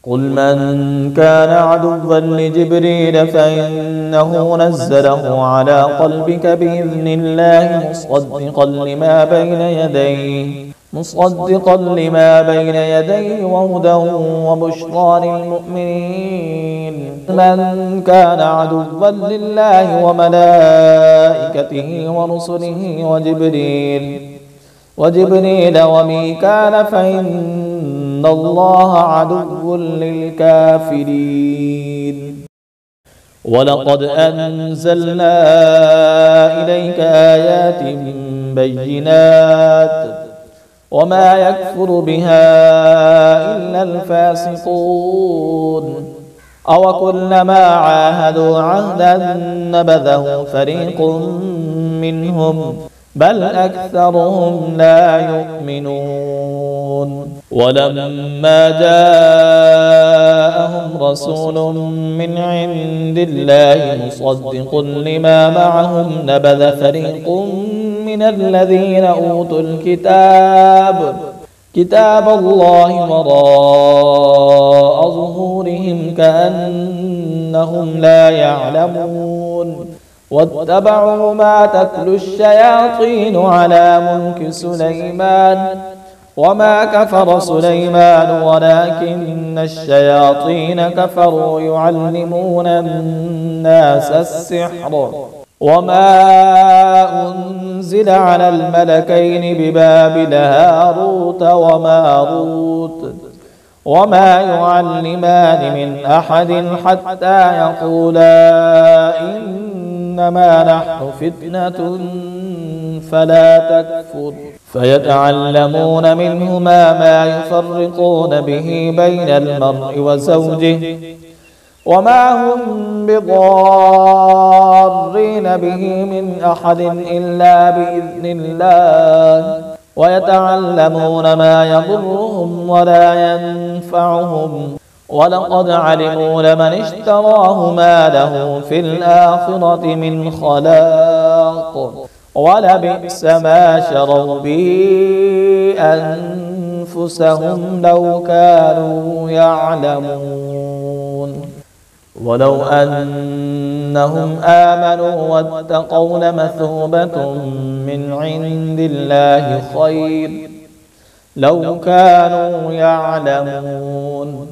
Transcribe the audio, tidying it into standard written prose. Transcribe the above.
قل من كان عدوا لجبريل فإنه نزله على قلبك بإذن الله مصدقا لما بين يديه وهدى وبشرى للمؤمنين. من كان عدوا لله وملائكته ورسله وجبريل وميكال فإن الله عدو للكافرين. ولقد أنزلنا إليك آيات بينات وما يكفر بها إلا الفاسقون. أوكلما عاهدوا عهدا نبذه فريق منهم بل أكثرهم لا يؤمنون. ولما جاءهم رسول من عند الله مصدق لما معهم نبذ فريق من الذين أوتوا كتاب الله وراء ظهورهم كأنهم لا يعلمون. واتبعوا ما تتلو الشياطين على ملك سليمان وما كفر سليمان ولكن الشياطين كفروا يعلمون الناس السحر. وما أنزل على الملكين ببابل هاروت وماروت وما يعلمان من أحد حتى يقولا إنما نحن فتنة فلا تكفر فيتعلمون منهما ما يفرقون به بين المرء وزوجه وما هم بضارين به من أحد إلا بإذن الله ويتعلمون ما يضرهم ولا ينفعهم ولقد علموا لمن اشتراه ما له في الآخرة من خلاق ولبئس ما شروا به أنفسهم لو كانوا يعلمون. ولو أنهم آمنوا واتقوا لمثوبة من عند الله خير لو كانوا يعلمون.